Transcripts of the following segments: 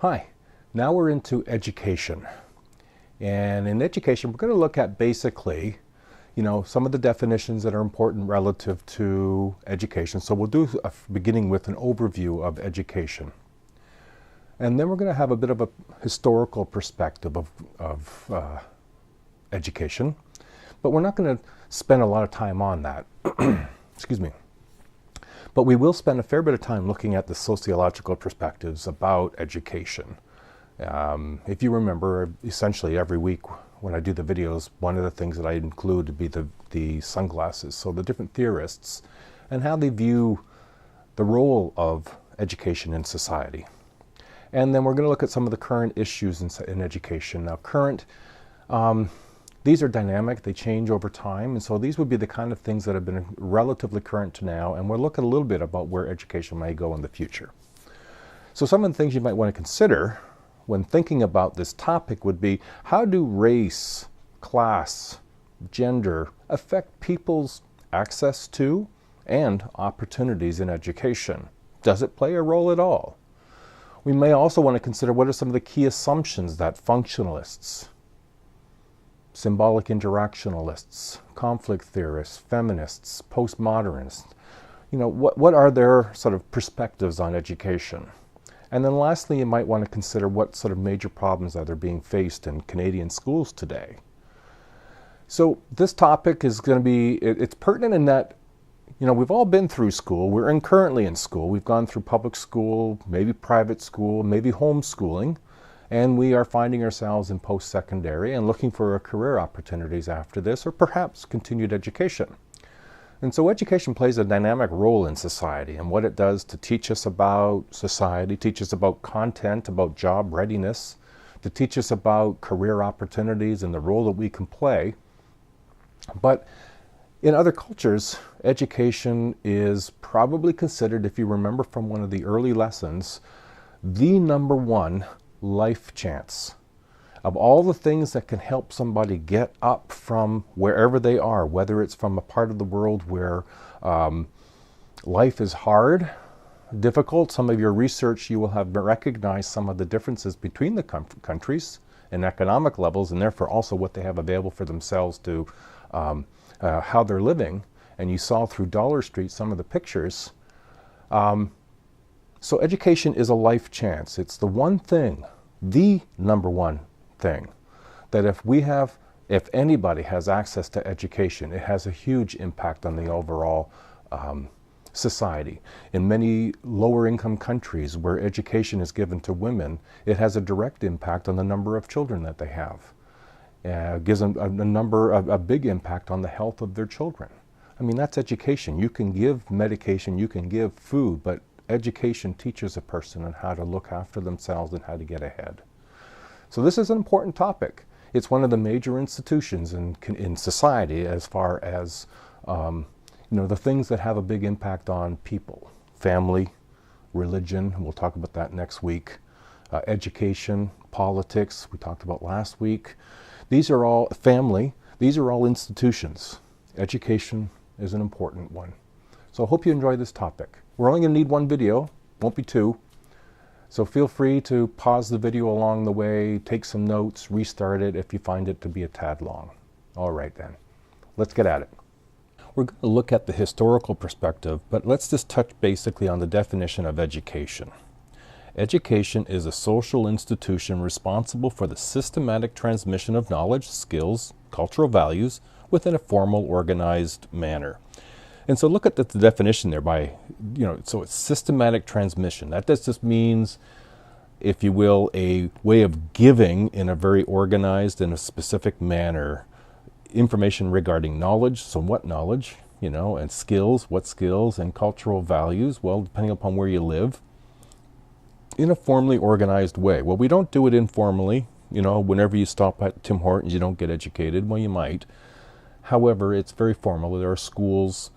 Hi, now we're into education. And in education, we're going to look at basically, some of the definitions that are important relative to education. So we'll do beginning with an overview of education. And then we're going to have a bit of a historical perspective of education. But we're not going to spend a lot of time on that. Excuse me. But we will spend a fair bit of time looking at the sociological perspectives about education. If you remember, essentially every week when I do the videos, one of the things that I include would be the sunglasses. So the different theorists and how they view the role of education in society. And then we're going to look at some of the current issues in education. Now, these are dynamic, they change over time, and so these would be the kind of things that have been relatively current to now, and we'll look at a little bit about where education may go in the future. So some of the things you might want to consider when thinking about this topic would be, how do race, class, gender affect people's access to and opportunities in education? Does it play a role at all? We may also want to consider what are some of the key assumptions that functionalists, symbolic interactionists, conflict theorists, feminists, postmodernists, what are their sort of perspectives on education? And then lastly, you might want to consider what sort of major problems are there being faced in Canadian schools today. So this topic is going to be, it's pertinent in that, we've all been through school. We're currently in school. We've gone through public school, maybe private school, maybe homeschooling. And we are finding ourselves in post-secondary and looking for career opportunities after this, or perhaps continued education. And so education plays a dynamic role in society and what it does to teach us about society, teach us about content, about job readiness, to teach us about career opportunities and the role that we can play. But in other cultures, education is probably considered, if you remember from one of the early lessons, the number one life chance. Of all the things that can help somebody get up from wherever they are, whether it's from a part of the world where life is hard, difficult. Some of your research, you will have recognized some of the differences between the countries and economic levels, and therefore also what they have available for themselves to how they're living. And you saw through Dollar Street some of the pictures. So education is a life chance. It's the one thing, the number one thing, that if anybody has access to education, it has a huge impact on the overall society. In many lower income countries where education is given to women, it has a direct impact on the number of children that they have. It gives them a big impact on the health of their children. I mean, that's education. You can give medication, you can give food, but education teaches a person on how to look after themselves and how to get ahead. So this is an important topic. It's one of the major institutions in society as far as the things that have a big impact on people. Family, religion, we'll talk about that next week. Education, politics, we talked about last week. These are all family, these are all institutions. Education is an important one. So I hope you enjoy this topic. We're only going to need one video, won't be two. So feel free to pause the video along the way, take some notes, restart it if you find it to be a tad long. All right then, let's get at it. We're going to look at the historical perspective, but let's just touch basically on the definition of education. Education is a social institution responsible for the systematic transmission of knowledge, skills, cultural values within a formal, organized manner. And so look at the definition there so it's systematic transmission. That just means, if you will, a way of giving in a very organized and a specific manner information regarding knowledge, so what knowledge, and skills, what skills, and cultural values, well, depending upon where you live, in a formally organized way. Well, we don't do it informally. Whenever you stop at Tim Hortons, you don't get educated. Well, you might. However, it's very formal. There are schools,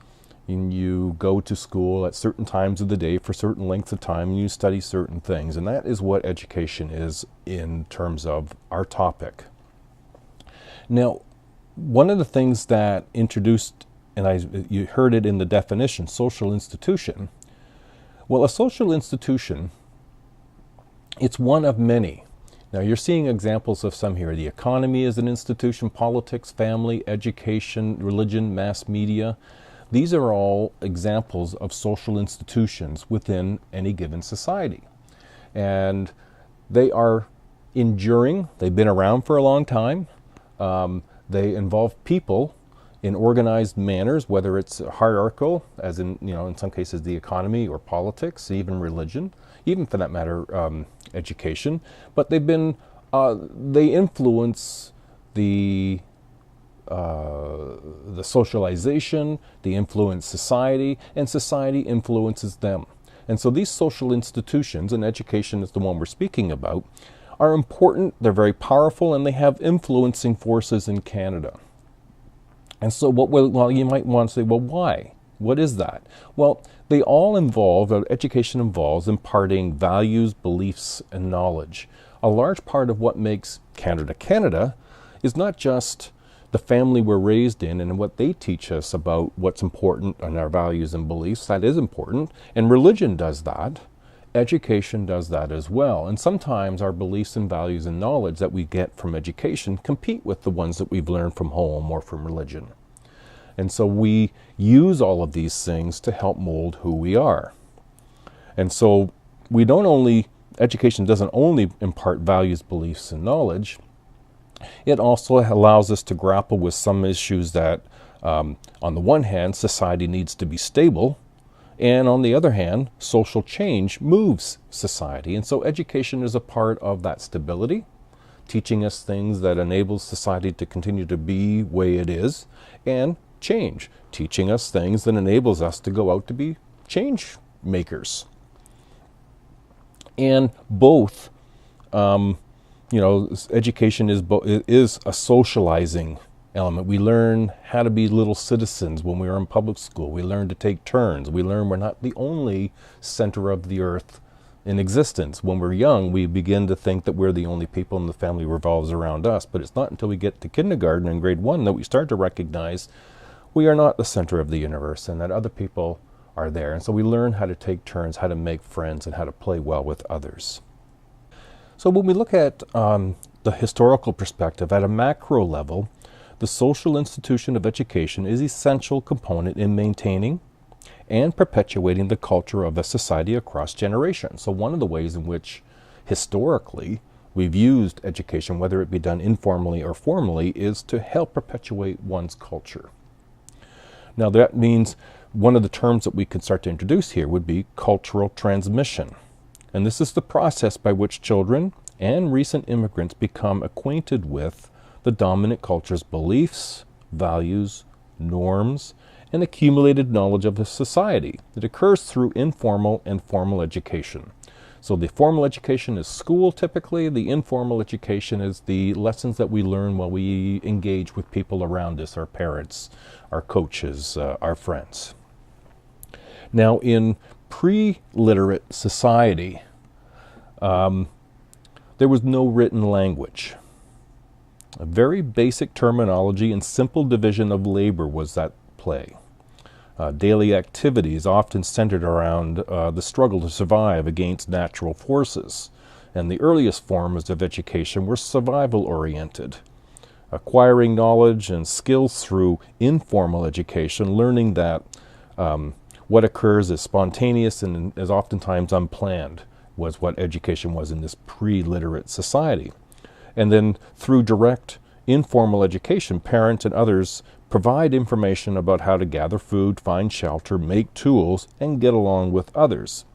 and you go to school at certain times of the day for certain lengths of time, and you study certain things. And that is what education is in terms of our topic. Now, one of the things that introduced, and you heard it in the definition, social institution. Well, a social institution It's one of many. Now you're seeing examples of some here. The economy is an institution, politics, family, education, religion, mass media. These are all examples of social institutions within any given society. And they are enduring. They've been around for a long time. They involve people in organized manners, whether it's hierarchical, as in, in some cases the economy or politics, even religion, even for that matter, education. But they've been, they influence the socialization, they influence society, and society influences them. And so these social institutions, and education is the one we're speaking about, are important, they're very powerful, and they have influencing forces in Canada. And so you might want to say, well, why? What is that? Well, they all involve, education involves imparting values, beliefs, and knowledge. A large part of what makes Canada Canada is not just the family we're raised in and what they teach us about what's important and our values and beliefs. That is important, and religion does that. Education does that as well. And sometimes our beliefs and values and knowledge that we get from education compete with the ones that we've learned from home or from religion. And so we use all of these things to help mold who we are. And so education doesn't only impart values, beliefs, and knowledge, it also allows us to grapple with some issues that, on the one hand, society needs to be stable, and on the other hand, social change moves society. And so education is a part of that stability, teaching us things that enable society to continue to be the way it is, and change, teaching us things that enables us to go out to be change makers. And both, education is a socializing element. We learn how to be little citizens when we are in public school. We learn to take turns. We learn we're not the only center of the earth in existence. When we're young, we begin to think that we're the only people and the family revolves around us. But it's not until we get to kindergarten and grade 1 that we start to recognize we are not the center of the universe and that other people are there. And so we learn how to take turns, how to make friends, and how to play well with others. So when we look at the historical perspective at a macro level, the social institution of education is an essential component in maintaining and perpetuating the culture of a society across generations. So one of the ways in which historically we've used education, whether it be done informally or formally, is to help perpetuate one's culture. Now that means one of the terms that we could start to introduce here would be cultural transmission. And this is the process by which children and recent immigrants become acquainted with the dominant culture's beliefs, values, norms, and accumulated knowledge of the society. It occurs through informal and formal education. So the formal education is school typically, the informal education is the lessons that we learn while we engage with people around us, our parents, our coaches, our friends. Now in pre-literate society, there was no written language. A very basic terminology and simple division of labor was at play. Daily activities often centered around the struggle to survive against natural forces. And the earliest forms of education were survival-oriented. Acquiring knowledge and skills through informal education, learning that what occurs is spontaneous and is oftentimes unplanned, was what education was in this pre-literate society. And then through direct informal education, parents and others provide information about how to gather food, find shelter, make tools, and get along with others.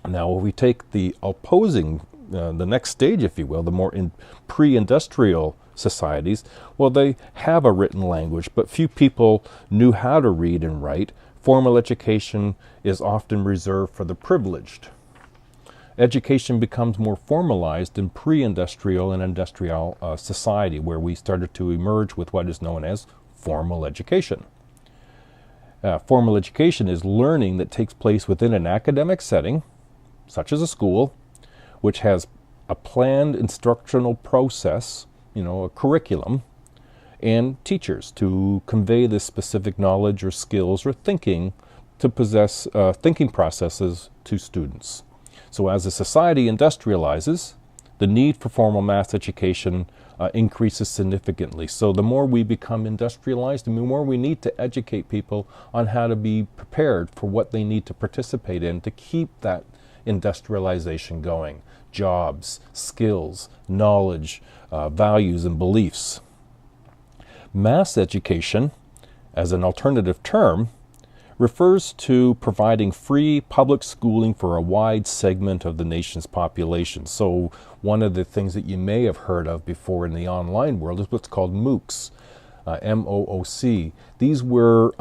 Now, if we take the opposing, the next stage, if you will, the more pre-industrial societies, well, they have a written language, but few people knew how to read and write. Formal education is often reserved for the privileged. Education becomes more formalized in pre-industrial and industrial society, where we started to emerge with what is known as formal education. Formal education is learning that takes place within an academic setting, such as a school, which has a planned instructional process, a curriculum, and teachers to convey this specific knowledge or skills or thinking to possess thinking processes to students. So as a society industrializes, the need for formal mass education increases significantly. So the more we become industrialized, the more we need to educate people on how to be prepared for what they need to participate in to keep that industrialization going. Jobs, skills, knowledge, values, and beliefs. Mass education, as an alternative term, refers to providing free public schooling for a wide segment of the nation's population. So one of the things that you may have heard of before in the online world is what's called MOOCs, M-O-O-C. These were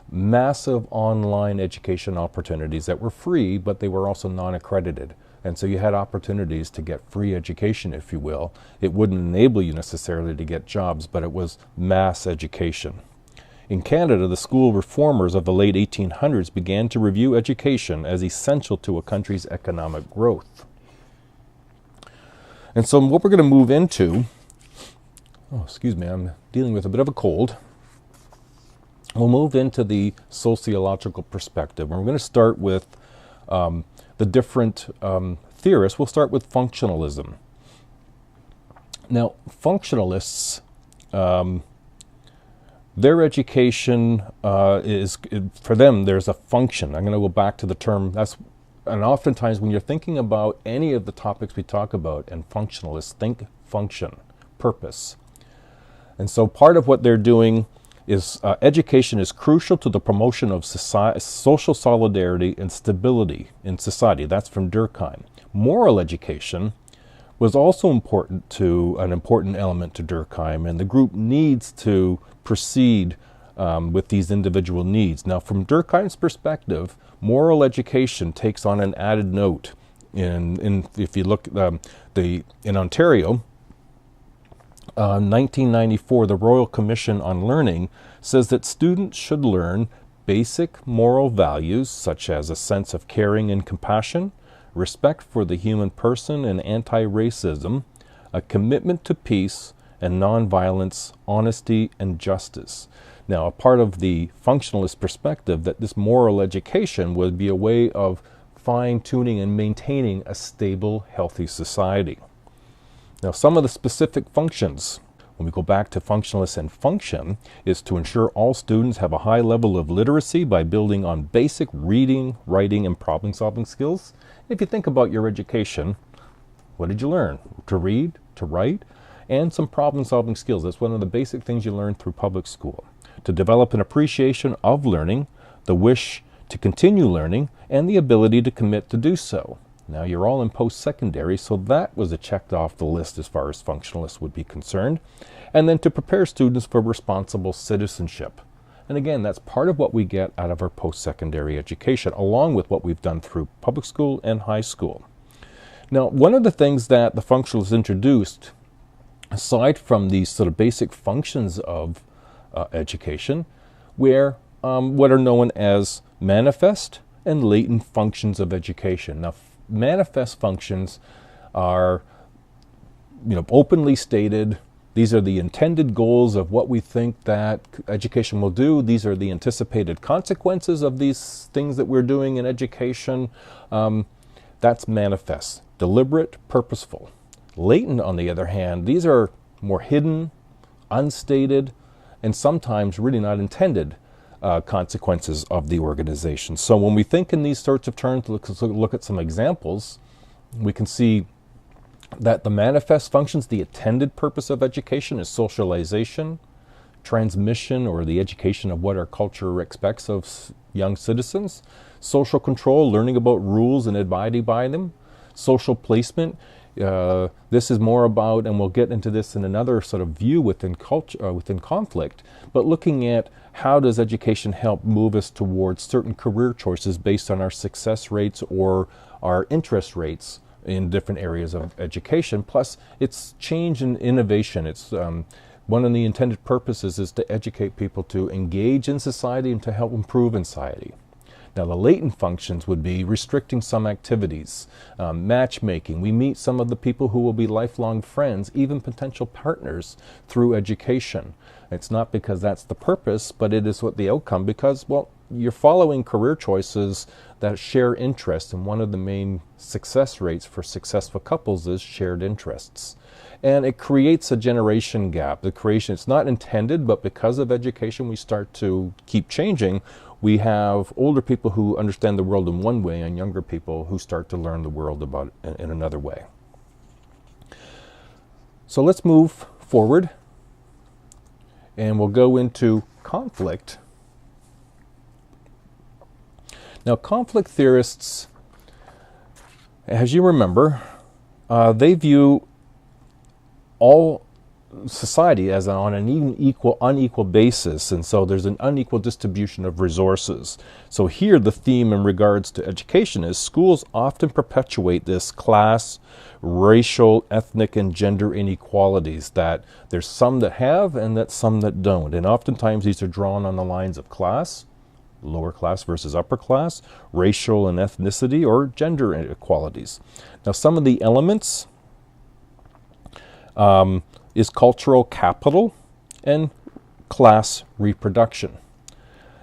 massive online education opportunities that were free, but they were also non-accredited. And so you had opportunities to get free education, if you will. It wouldn't enable you necessarily to get jobs, but it was mass education. In Canada, the school reformers of the late 1800s began to review education as essential to a country's economic growth. And so what we're going to move into, I'm dealing with a bit of a cold. We'll move into the sociological perspective. And we're going to start with the different theorists. We'll start with functionalism. Now, functionalists, their education is, for them, there's a function. I'm going to go back to the term, and oftentimes when you're thinking about any of the topics we talk about, and functionalists think function, purpose. And so part of what they're doing is education is crucial to the promotion of social solidarity and stability in society. That's from Durkheim. Moral education was also an important element to Durkheim, and the group needs to proceed with these individual needs. Now, from Durkheim's perspective, moral education takes on an added note. If you look in Ontario, 1994, the Royal Commission on Learning says that students should learn basic moral values such as a sense of caring and compassion, respect for the human person and anti-racism, a commitment to peace and nonviolence, honesty and justice. Now, a part of the functionalist perspective that this moral education would be a way of fine-tuning and maintaining a stable, healthy society. Now, some of the specific functions, when we go back to functionalists and function, is to ensure all students have a high level of literacy by building on basic reading, writing, and problem-solving skills. If you think about your education, what did you learn? To read, to write, and some problem-solving skills. That's one of the basic things you learn through public school. To develop an appreciation of learning, the wish to continue learning, and the ability to commit to do so. Now, you're all in post-secondary, so that was checked off the list as far as functionalists would be concerned. And then to prepare students for responsible citizenship. And again, that's part of what we get out of our post-secondary education, along with what we've done through public school and high school. Now, one of the things that the functionalists introduced, aside from these sort of basic functions of education, were what are known as manifest and latent functions of education. Now, manifest functions are, openly stated. These are the intended goals of what we think that education will do. These are the anticipated consequences of these things that we're doing in education. That's manifest, deliberate, purposeful. Latent, on the other hand, these are more hidden, unstated, and sometimes really not intended consequences of the organization. So when we think in these sorts of terms, look at some examples, we can see that the manifest functions, the intended purpose of education is socialization, transmission, or the education of what our culture expects of young citizens, social control, learning about rules and abiding by them, social placement. This is more about, and we'll get into this in another sort of view within culture, within conflict, but looking at how does education help move us towards certain career choices based on our success rates or our interest rates in different areas of education. Plus, it's change and innovation. It's one of the intended purposes is to educate people to engage in society and to help improve in society. Now, the latent functions would be restricting some activities, matchmaking. We meet some of the people who will be lifelong friends, even potential partners, through education. It's not because that's the purpose, but it is what the outcome, because, well, you're following career choices that share interests, and one of the main success rates for successful couples is shared interests. And it creates a generation gap. It's not intended, but because of education we start to keep changing. We have older people who understand the world in one way and younger people who start to learn the world about it in another way. So let's move forward, and we'll go into conflict. Now, conflict theorists, as you remember, they view all society as on an unequal basis, and so there's an unequal distribution of resources. So here the theme in regards to education is schools often perpetuate this class, racial, ethnic, and gender inequalities, that there's some that have and that some that don't. And oftentimes these are drawn on the lines of class, lower class versus upper class, racial and ethnicity, or gender inequalities. Now, some of the elements is cultural capital and class reproduction.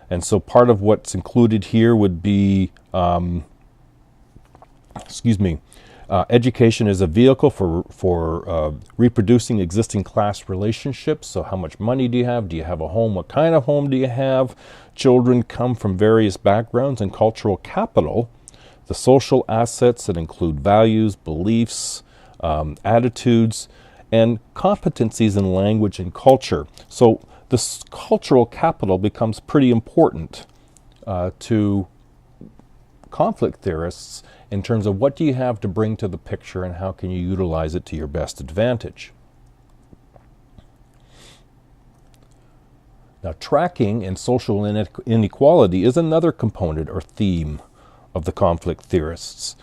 And so part of what's included here would be, education is a vehicle for reproducing existing class relationships. So how much money do you have? Do you have a home? What kind of home do you have? Children come from various backgrounds. And cultural capital, the social assets that include values, beliefs, attitudes, and competencies in language and culture. So this cultural capital becomes pretty important to conflict theorists in terms of what do you have to bring to the picture and how can you utilize it to your best advantage. Now, tracking and social inequality is another component or theme of the conflict theorists.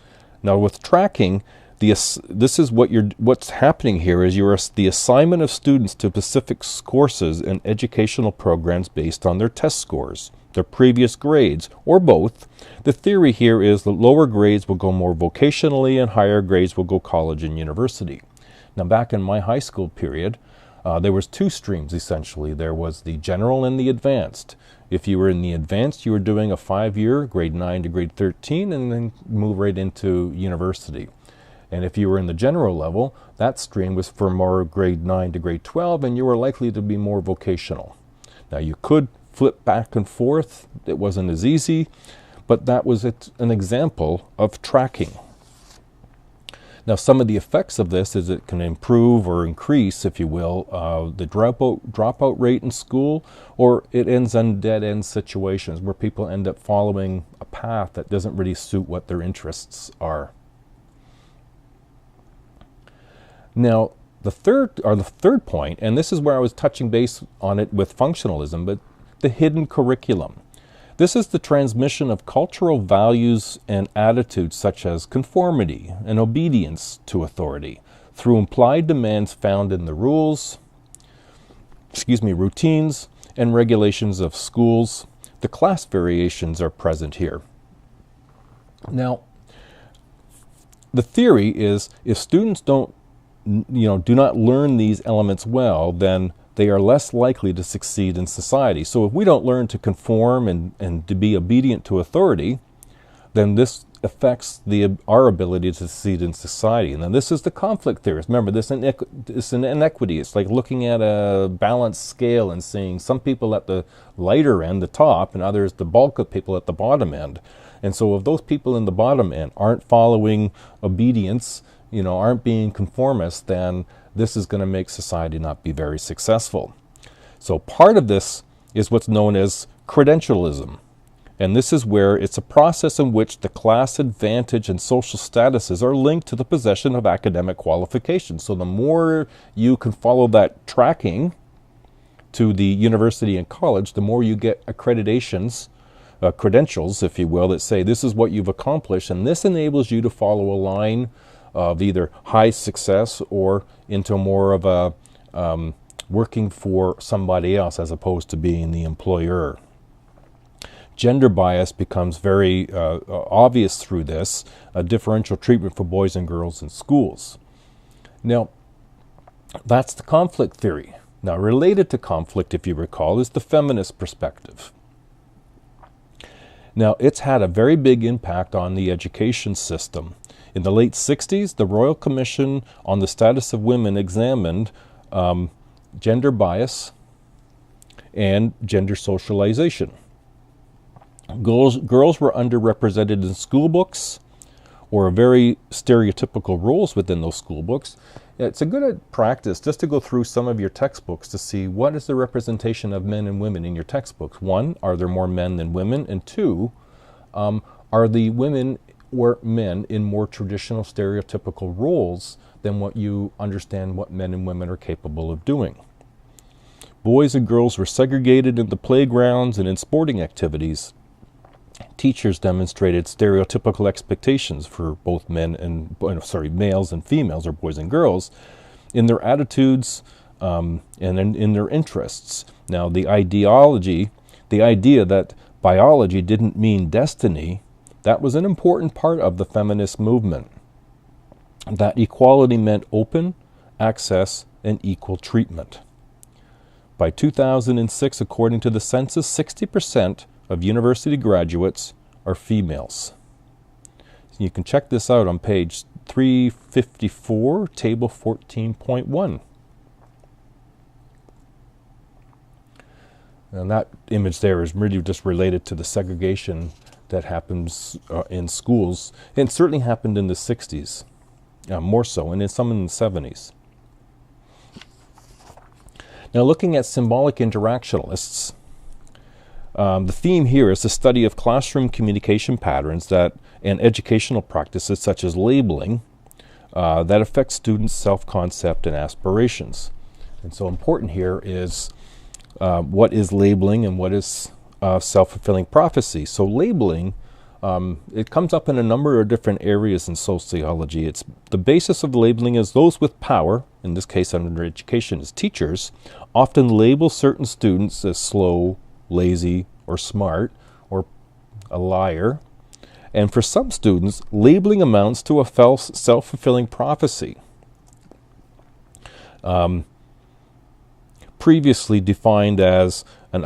Now, with tracking, this is what's happening here is the assignment of students to specific courses and educational programs based on their test scores, their previous grades, or both. The theory here is that lower grades will go more vocationally and higher grades will go college and university. Now, back in my high school period, there was two streams essentially. There was the general and the advanced. If you were in the advanced, you were doing a 5-year, grade 9 to grade 13, and then move right into university. And if you were in the general level, that stream was for more grade 9 to grade 12, and you were likely to be more vocational. Now, you could flip back and forth. It wasn't as easy, but that was an example of tracking. Now, some of the effects of this is it can improve or increase, if you will, the dropout rate in school, or it ends in dead-end situations where people end up following a path that doesn't really suit what their interests are. Now, the third point, and this is where I was touching base on it with functionalism, but the hidden curriculum. This is the transmission of cultural values and attitudes such as conformity and obedience to authority through implied demands found in the routines and regulations of schools. The class variations are present here. Now, the theory is if students do not learn these elements well, then they are less likely to succeed in society. So if we don't learn to conform and to be obedient to authority, then this affects our ability to succeed in society. And then this is the conflict theorist. Remember, this is an inequity. It's like looking at a balanced scale and seeing some people at the lighter end, the top, and others, the bulk of people at the bottom end. And so if those people in the bottom end aren't following obedience, aren't being conformist, then this is going to make society not be very successful. So part of this is what's known as credentialism. And this is where it's a process in which the class advantage and social statuses are linked to the possession of academic qualifications. So the more you can follow that tracking to the university and college, the more you get accreditations, credentials, if you will, that say this is what you've accomplished, and this enables you to follow a line of either high success or into more of a working for somebody else as opposed to being the employer. Gender bias becomes very obvious through this, a differential treatment for boys and girls in schools. Now, that's the conflict theory. Now, related to conflict, if you recall, is the feminist perspective. Now, it's had a very big impact on the education system. In the late 60s, the Royal Commission on the Status of Women examined gender bias and gender socialization. Girls were underrepresented in school books, or very stereotypical roles within those school books. It's a good practice just to go through some of your textbooks to see what is the representation of men and women in your textbooks. One, are there more men than women? And two, are the women or men in more traditional stereotypical roles than what you understand what men and women are capable of doing? Boys and girls were segregated in the playgrounds and in sporting activities. Teachers demonstrated stereotypical expectations for both males and females, or boys and girls, in their attitudes and in their interests. Now, the idea that biology didn't mean destiny, that was an important part of the feminist movement. That equality meant open access and equal treatment. By 2006, according to the census, 60% of university graduates are females. You can check this out on page 354, table 14.1. And that image there is really just related to the segregation that happens in schools, and certainly happened in the 60s, more so, and in some in the 70s. Now, looking at symbolic interactionists, the theme here is the study of classroom communication patterns and educational practices such as labeling that affect students' self-concept and aspirations. And so important here is what is labeling and what is self-fulfilling prophecy. So labeling, it comes up in a number of different areas in sociology. The basis of labeling is those with power, in this case under education as teachers, often label certain students as slow, lazy, or smart, or a liar. And for some students, labeling amounts to a false self-fulfilling prophecy. Previously defined as an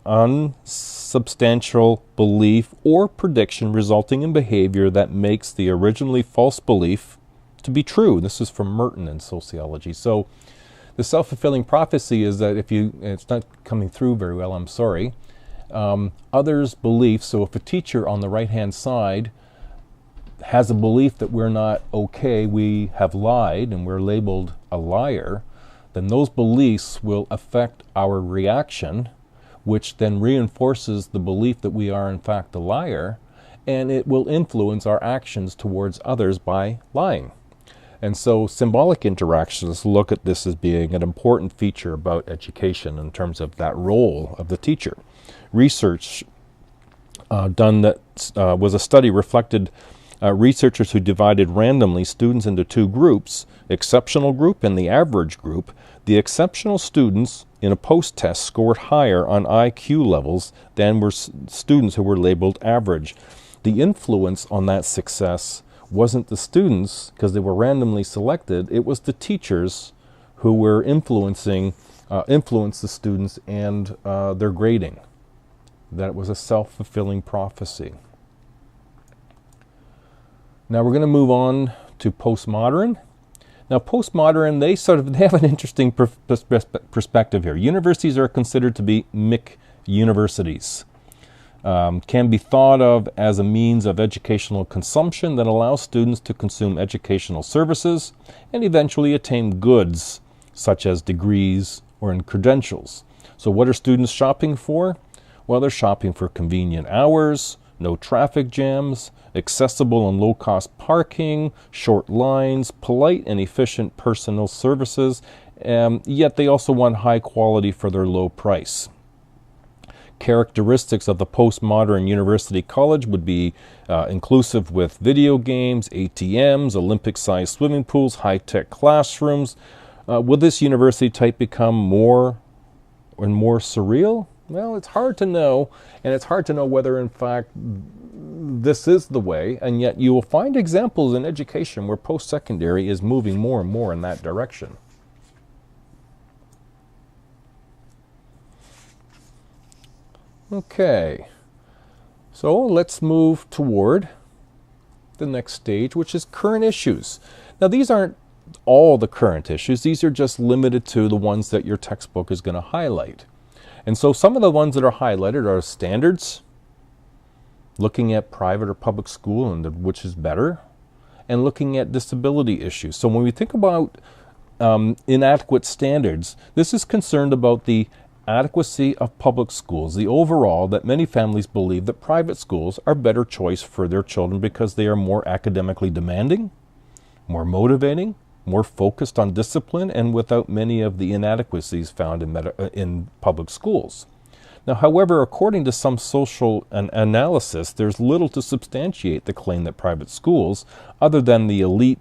unsubstantial belief or prediction resulting in behavior that makes the originally false belief to be true. This is from Merton in Sociology. So the self-fulfilling prophecy is that it's not coming through very well, I'm sorry. Others' beliefs, so if a teacher on the right-hand side has a belief that we're not okay, we have lied, and we're labeled a liar, then those beliefs will affect our reaction, which then reinforces the belief that we are in fact a liar, and it will influence our actions towards others by lying. And so symbolic interactionists look at this as being an important feature about education in terms of that role of the teacher. Research done that was a study reflected researchers who divided randomly students into two groups, exceptional group and the average group. The exceptional students in a post-test scored higher on IQ levels than were students who were labeled average. The influence on that success wasn't the students, because they were randomly selected, it was the teachers who were influenced the students and their grading. That was a self-fulfilling prophecy. Now we're going to move on to postmodern. Now postmodern, they have an interesting perspective here. Universities are considered to be MIC universities. Can be thought of as a means of educational consumption that allows students to consume educational services and eventually attain goods such as degrees or credentials. So what are students shopping for? Well, they're shopping for convenient hours, no traffic jams, accessible and low-cost parking, short lines, polite and efficient personal services, yet they also want high quality for their low price. Characteristics of the postmodern university college would be inclusive with video games, ATMs, Olympic-sized swimming pools, high-tech classrooms. Will this university type become more and more surreal? Well, it's hard to know, and it's hard to know whether in fact this is the way, and yet you will find examples in education where post-secondary is moving more and more in that direction. Okay, so let's move toward the next stage, which is current issues. Now, these aren't all the current issues. These are just limited to the ones that your textbook is going to highlight. And so some of the ones that are highlighted are standards, looking at private or public school and which is better, and looking at disability issues. So when we think about inadequate standards, this is concerned about the adequacy of public schools, the overall that many families believe that private schools are better choice for their children because they are more academically demanding, more motivating, more focused on discipline, and without many of the inadequacies found in public schools. Now, however, according to some social analysis, there's little to substantiate the claim that private schools, other than the elite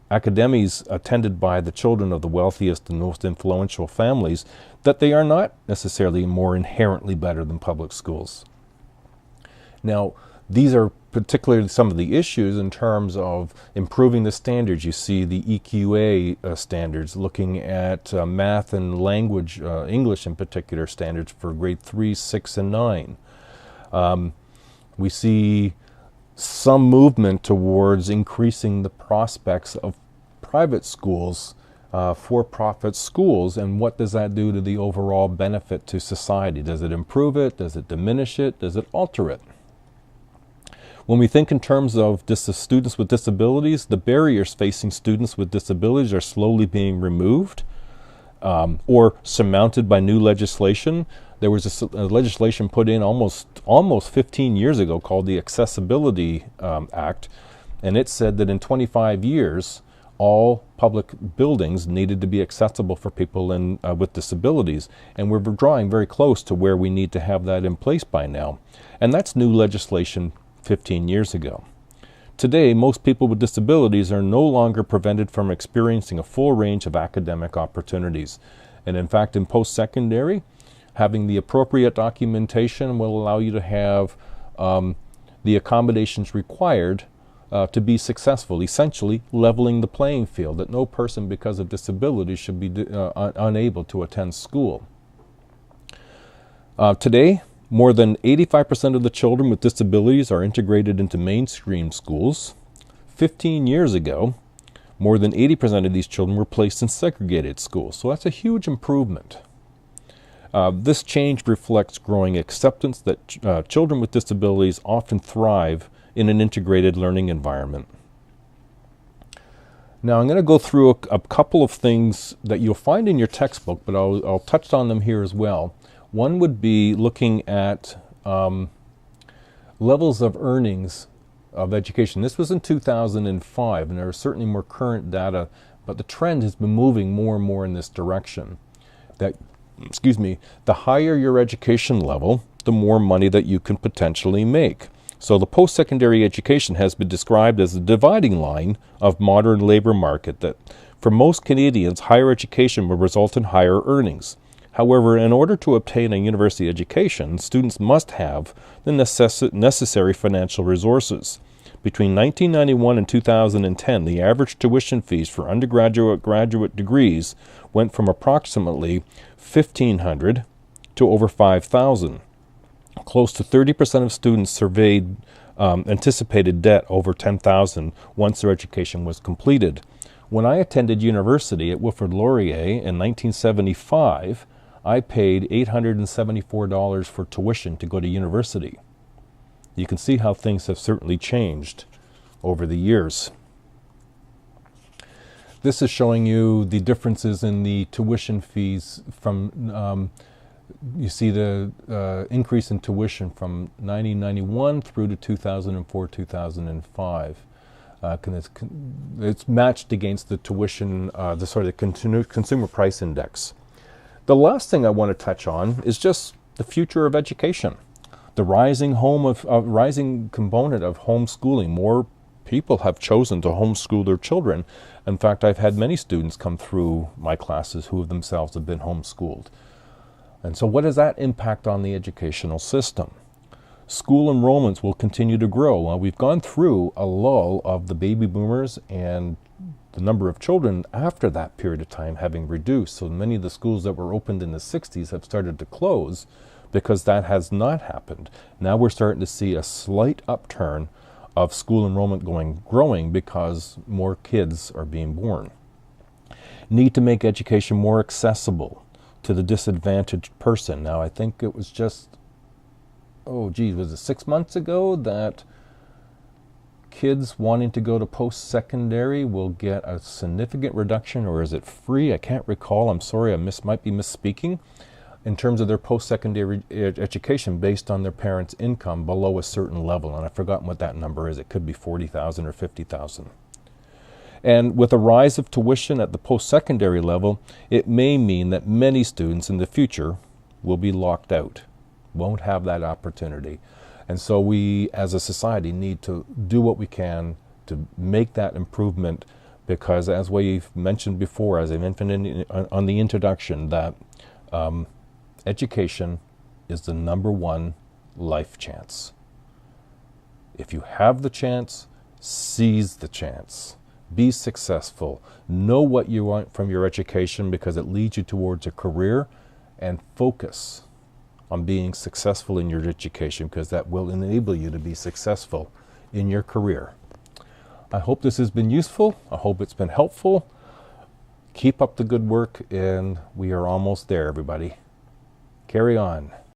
academies attended by the children of the wealthiest and most influential families, that they are not necessarily more inherently better than public schools. Now, these are particularly some of the issues in terms of improving the standards. You see the EQA standards, looking at math and language, English in particular, standards for grade 3, 6, and 9. We see some movement towards increasing the prospects of private schools, for-profit schools, and what does that do to the overall benefit to society? Does it improve it? Does it diminish it? Does it alter it? When we think in terms of students with disabilities, the barriers facing students with disabilities are slowly being removed or surmounted by new legislation. There was a legislation put in almost 15 years ago called the Accessibility Act, and it said that in 25 years, all public buildings needed to be accessible for people with disabilities, and we're drawing very close to where we need to have that in place by now. And that's new legislation 15 years ago. Today, most people with disabilities are no longer prevented from experiencing a full range of academic opportunities. And in fact, in post-secondary, having the appropriate documentation will allow you to have the accommodations required to be successful, essentially leveling the playing field, that no person because of disability should be unable to attend school. Today, more than 85% of the children with disabilities are integrated into mainstream schools. 15 years ago, more than 80% of these children were placed in segregated schools. So that's a huge improvement. This change reflects growing acceptance that children with disabilities often thrive in an integrated learning environment. Now, I'm going to go through a couple of things that you'll find in your textbook, but I'll touch on them here as well. One would be looking at levels of earnings of education. This was in 2005, and there are certainly more current data, but the trend has been moving more and more in this direction. That, the higher your education level, the more money that you can potentially make. So the post-secondary education has been described as a dividing line of modern labor market that for most Canadians, higher education will result in higher earnings. However, in order to obtain a university education, students must have the necessary financial resources. Between 1991 and 2010, the average tuition fees for undergraduate graduate degrees went from approximately $1,500 to over $5,000. Close to 30% of students surveyed anticipated debt over $10,000 once their education was completed. When I attended university at Wilfrid Laurier in 1975, I paid $874 for tuition to go to university. You can see how things have certainly changed over the years. This is showing you the differences in the tuition fees from, you see the increase in tuition from 1991 through to 2004, 2005. It's matched against the tuition, the consumer price index. The last thing I want to touch on is just the future of education. The rising component of homeschooling. More people have chosen to homeschool their children. In fact, I've had many students come through my classes who themselves have been homeschooled. And so what does that impact on the educational system? School enrollments will continue to grow. Well, we've gone through a lull of the baby boomers and the number of children after that period of time having reduced. So many of the schools that were opened in the 60s have started to close because that has not happened. Now we're starting to see a slight upturn of school enrollment growing because more kids are being born. Need to make education more accessible to the disadvantaged person. Now, I think it was just, was it 6 months ago that kids wanting to go to post-secondary will get a significant reduction, or is it free? I can't recall. I'm sorry, I might be misspeaking. In terms of their post-secondary education based on their parents' income below a certain level, and I've forgotten what that number is. It could be 40,000 or 50,000. And with a rise of tuition at the post-secondary level, it may mean that many students in the future will be locked out, won't have that opportunity. And so we, as a society, need to do what we can to make that improvement, because as we've mentioned before, as I mentioned on the introduction, that education is the #1 life chance. If you have the chance, seize the chance. Be successful. Know what you want from your education, because it leads you towards a career, and focus on being successful in your education, because that will enable you to be successful in your career. I hope this has been useful. I hope it's been helpful. Keep up the good work, and we are almost there, everybody. Carry on.